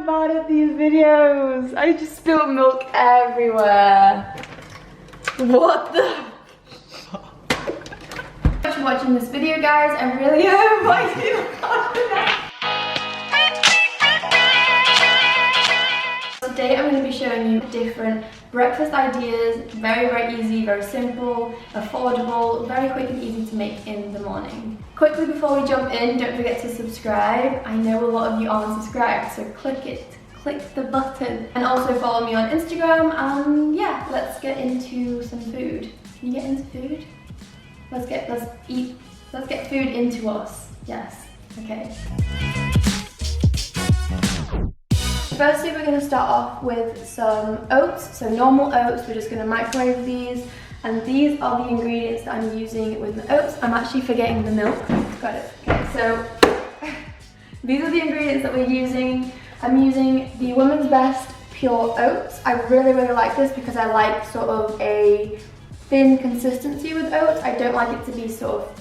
so bad at these videos. I just spilled milk everywhere. What the? Thanks for watching this video, guys. I really hope I do. Today I'm going to be showing you different breakfast ideas. Very, very easy, very simple, affordable, very quick and easy to make in the morning. Quickly before we jump in, don't forget to subscribe. I know a lot of you aren't subscribed, so click it. Click the button. And also follow me on Instagram. Yeah, let's get into some food. Can you get into food? Let's get food into us. Yes, okay. Firstly, we're going to start off with some oats, so normal oats. We're just going to microwave these, and these are the ingredients that I'm using with the oats. I'm actually forgetting the milk. Got it. Okay, so these are the ingredients that we're using. I'm using the Woman's Best Pure Oats. I really, really like this because I like sort of a thin consistency with oats. I don't like it to be sort of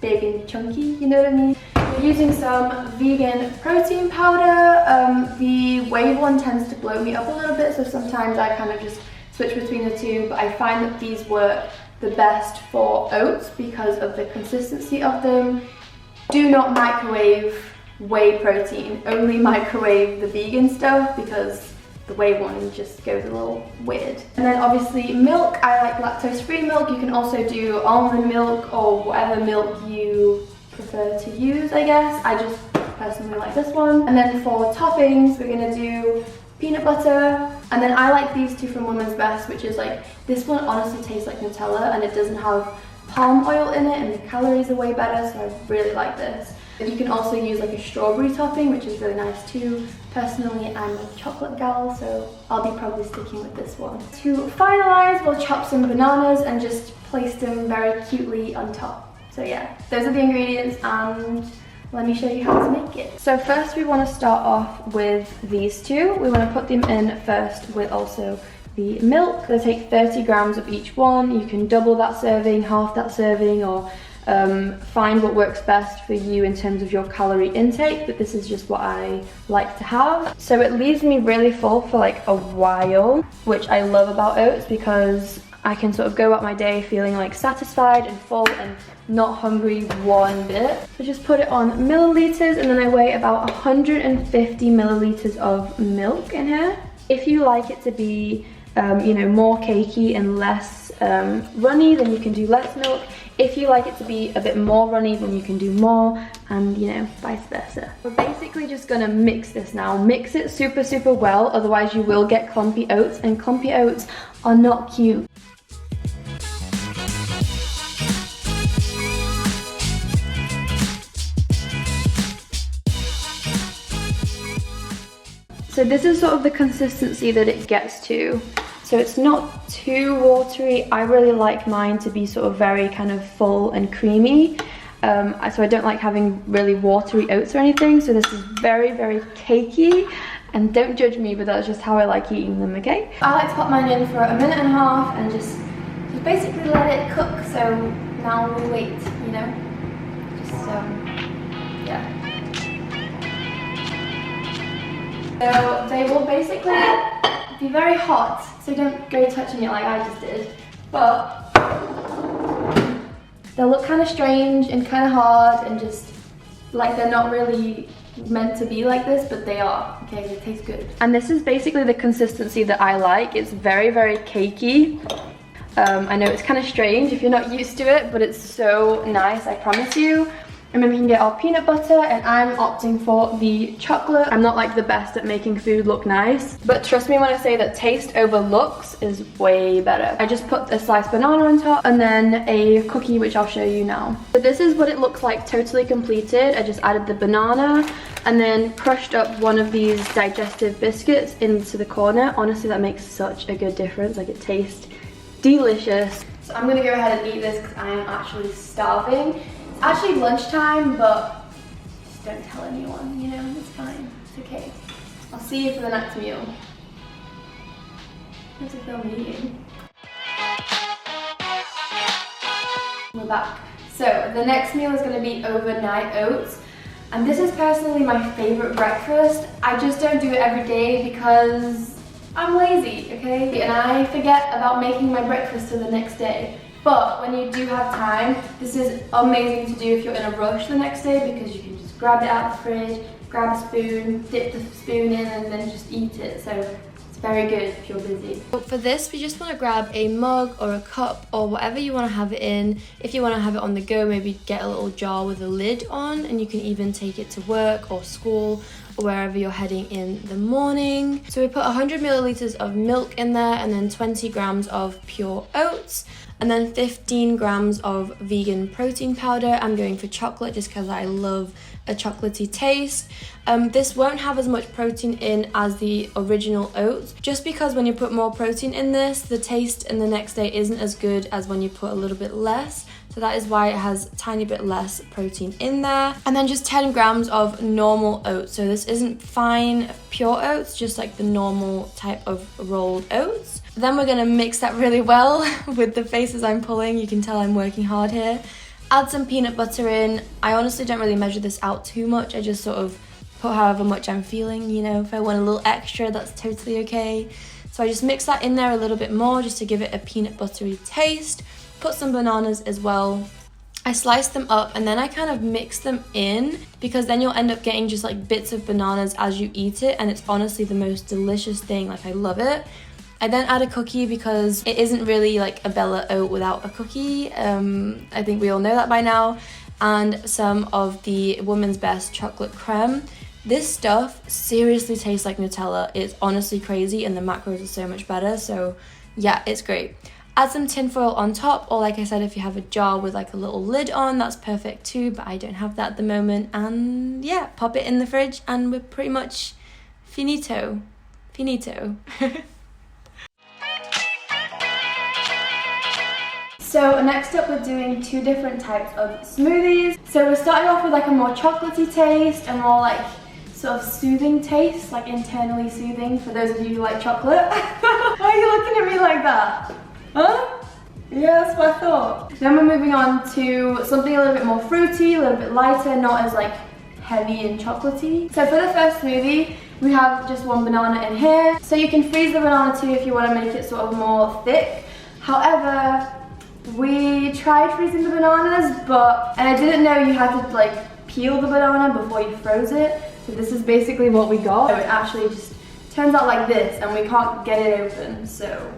big and chunky, you know what I mean? We're using some vegan protein powder. The whey one tends to blow me up a little bit, so sometimes I kind of just switch between the two, but I find that these work the best for oats because of the consistency of them. Do not microwave whey protein, only microwave the vegan stuff because the whey one just goes a little weird. And then obviously milk, I like lactose-free milk. You can also do almond milk or whatever milk you prefer to use, I guess. I just personally like this one. And then for toppings, we're gonna do peanut butter. And then I like these two from Woman's Best, which is like, this one honestly tastes like Nutella and it doesn't have palm oil in it and the calories are way better, so I really like this. You can also use like a strawberry topping, which is really nice too. Personally, I'm a chocolate gal, so I'll be probably sticking with this one. To finalize, we'll chop some bananas and just place them very cutely on top. So yeah, those are the ingredients and let me show you how to make it. So first we want to start off with these two. We want to put them in first with also the milk. They take 30 grams of each one. You can double that serving, half that serving, or find what works best for you in terms of your calorie intake, but this is just what I like to have. So it leaves me really full for like a while, which I love about oats because I can sort of go about my day feeling like satisfied and full and not hungry one bit. So just put it on milliliters, and then I weigh about 150 milliliters of milk in here. If you like it to be you know, more cakey and less runny, then you can do less milk. If you like it to be a bit more runny, then you can do more, and you know, vice versa. We're basically just gonna mix this now. Mix it super, super well, otherwise you will get clumpy oats, and clumpy oats are not cute. So this is sort of the consistency that it gets to. So it's not too watery. I really like mine to be sort of very kind of full and creamy. So I don't like having really watery oats or anything. So this is very, very cakey. And don't judge me, but that's just how I like eating them, okay? I like to put mine in for a minute and a half and just basically let it cook. So now we wait, you know? Just, yeah. So they will basically be very hot, so don't go touching it like I just did. But they'll look kind of strange and kind of hard and just like they're not really meant to be like this, but they are. Okay, they taste good. And this is basically the consistency that I like. It's very, very cakey. I know it's kind of strange if you're not used to it, but it's so nice, I promise you. And then we can get our peanut butter, and I'm opting for the chocolate. I'm not like the best at making food look nice, but trust me when I say that taste over looks is way better. I just put a sliced banana on top and then a cookie, which I'll show you now. So this is what it looks like totally completed. I just added the banana and then crushed up one of these digestive biscuits into the corner. Honestly, that makes such a good difference. Like, it tastes delicious. So I'm gonna go ahead and eat this because I am actually starving. Actually lunchtime, but just don't tell anyone, you know, it's fine, it's okay. I'll see you for the next meal. How's it feel eating? We're back. So the next meal is going to be overnight oats. And this is personally my favorite breakfast. I just don't do it every day because I'm lazy, okay? And I forget about making my breakfast till the next day. But when you do have time, this is amazing to do if you're in a rush the next day, because you can just grab it out of the fridge, grab a spoon, dip the spoon in, and then just eat it. So it's very good if you're busy. For this, we just want to grab a mug or a cup or whatever you want to have it in. If you want to have it on the go, maybe get a little jar with a lid on, and you can even take it to work or school or wherever you're heading in the morning. So we put 100 milliliters of milk in there, and then 20 grams of pure oats, and then 15 grams of vegan protein powder. I'm going for chocolate just because I love a chocolatey taste. This won't have as much protein in as the original oats, just because when you put more protein in this, the taste in the next day isn't as good as when you put a little bit less. So that is why it has a tiny bit less protein in there. And then just 10 grams of normal oats. So this isn't fine pure oats, just like the normal type of rolled oats. Then we're gonna mix that really well. With the faces I'm pulling, you can tell I'm working hard here. Add some peanut butter in. I honestly don't really measure this out too much. I just sort of put however much I'm feeling, you know. If I want a little extra, that's totally okay. So I just mix that in there a little bit more just to give it a peanut buttery taste. Put some bananas as well. I slice them up and then I kind of mix them in, because then you'll end up getting just like bits of bananas as you eat it, and it's honestly the most delicious thing. Like, I love it. I then add a cookie because it isn't really like a Bela oat without a cookie. I think we all know that by now. And some of the Woman's Best chocolate creme. This stuff seriously tastes like Nutella. It's honestly crazy, and the macros are so much better. So yeah, it's great. Add some tinfoil on top, or like I said, if you have a jar with like a little lid on, that's perfect too, but I don't have that at the moment. And yeah, pop it in the fridge and we're pretty much finito. So next up, we're doing two different types of smoothies. So we're starting off with like a more chocolatey taste and more like sort of soothing taste, like internally soothing for those of you who like chocolate. Why are you looking at me like that? Huh? Yeah, that's what I thought. Then we're moving on to something a little bit more fruity, a little bit lighter, not as like heavy and chocolatey. So for the first smoothie, we have just one banana in here. So you can freeze the banana too if you want to make it sort of more thick. However, we tried freezing the bananas, and I didn't know you had to like peel the banana before you froze it. So this is basically what we got. So it actually just turns out like this, and we can't get it open. So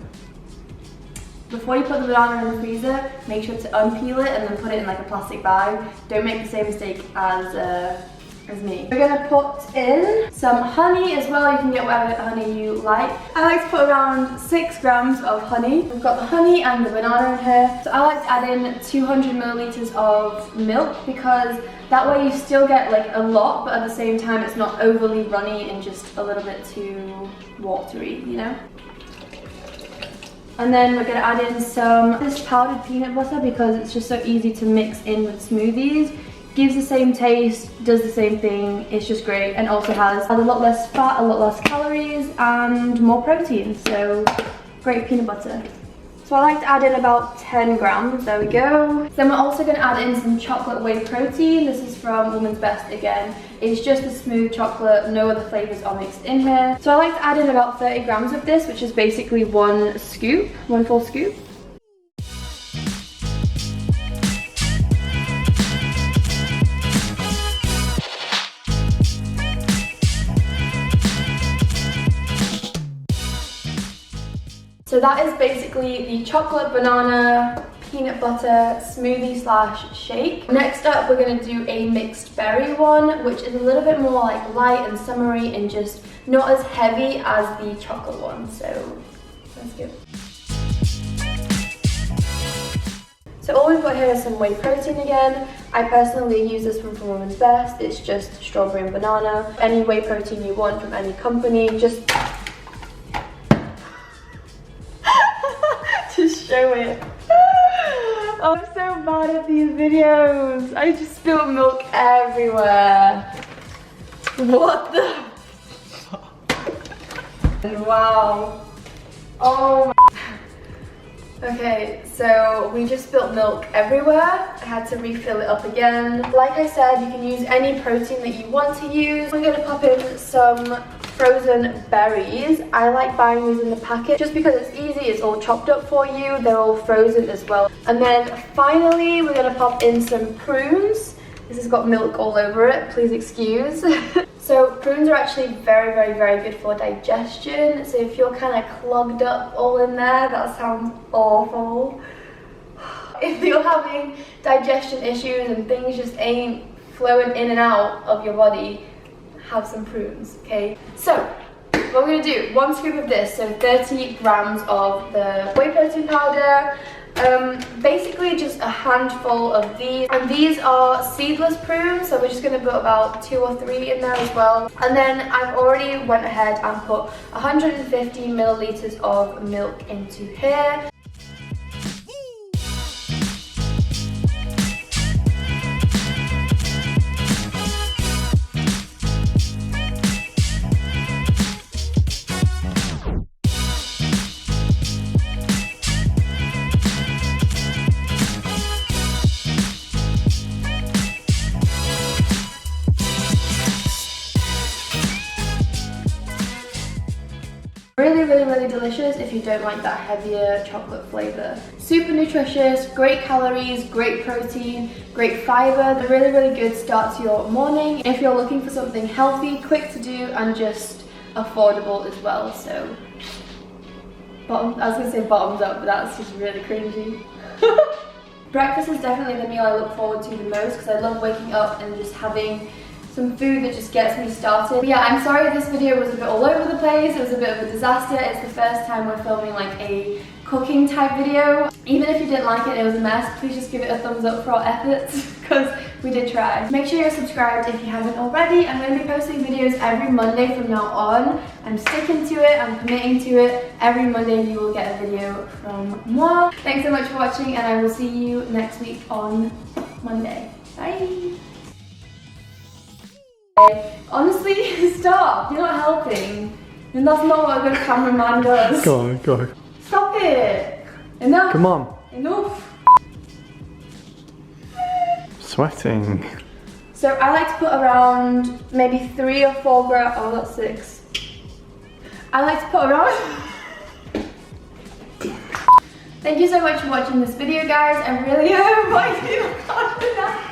before you put the banana in the freezer, make sure to unpeel it and then put it in like a plastic bag. Don't make the same mistake as me. We're gonna put in some honey as well. You can get whatever honey you like. I like to put around 6 grams of honey. We've got the honey and the banana in here. So I like to add in 200 milliliters of milk, because that way you still get like a lot, but at the same time it's not overly runny and just a little bit too watery, you know? And then we're gonna add in this powdered peanut butter, because it's just so easy to mix in with smoothies. Gives the same taste, does the same thing, it's just great, and also has a lot less fat, a lot less calories, and more protein, so great peanut butter. So I like to add in about 10 grams, there we go. Then we're also going to add in some chocolate whey protein. This is from Woman's Best again. It's just a smooth chocolate, no other flavours are mixed in here. So I like to add in about 30 grams of this, which is basically one full scoop. So that is basically the chocolate banana peanut butter smoothie slash shake. Next up, we're going to do a mixed berry one, which is a little bit more like light and summery and just not as heavy as the chocolate one. So let's go. So all we've got here is some whey protein again. I personally use this one from Woman's Best. It's just strawberry and banana. Any whey protein you want from any company, just show it. Oh, I'm so bad at these videos. I just spilled milk everywhere. What the? Wow. Oh my. Okay, so we just spilled milk everywhere. I had to refill it up again. Like I said, you can use any protein that you want to use. We're gonna pop in some frozen berries. I like buying these in the packet just because it's easy, it's all chopped up for you, they're all frozen as well. And then finally, we're gonna pop in some prunes. This has got milk all over it, please excuse. So prunes are actually very, very, very good for digestion. So if you're kind of clogged up all in there, that sounds awful. If you're having digestion issues and things just ain't flowing in and out of your body, have some prunes, okay? So what we're gonna do, 1 scoop of this, so 30 grams of the whey protein powder, basically just a handful of these, and these are seedless prunes, so we're just going to put about 2 or 3 in there as well. And then I've already went ahead and put 150 milliliters of milk into here. Really, really, really delicious if you don't like that heavier chocolate flavor. Super nutritious, great calories, great protein, great fiber. A really, really good start to your morning if you're looking for something healthy, quick to do, and just affordable as well. So, I was gonna say bottoms up, but that's just really cringy. Breakfast is definitely the meal I look forward to the most because I love waking up and just having some food that just gets me started. But yeah, I'm sorry this video was a bit all over the place. It was a bit of a disaster. It's the first time we're filming like a cooking type video. Even if you didn't like it, it was a mess, please just give it a thumbs up for our efforts because we did try. Make sure you're subscribed if you haven't already. I'm going to be posting videos every Monday from now on. I'm sticking to it, I'm committing to it. Every Monday you will get a video from moi. Thanks so much for watching and I will see you next week on Monday. Bye! Honestly, stop! You're not helping. And that's not what a good cameraman does. Go on, go. Stop it! Enough! Come on. Enough! Sweating. So I like to put around maybe 3 or 4 grams. Oh, that's 6. I like to put around. Thank you so much for watching this video, guys. I really hope I do.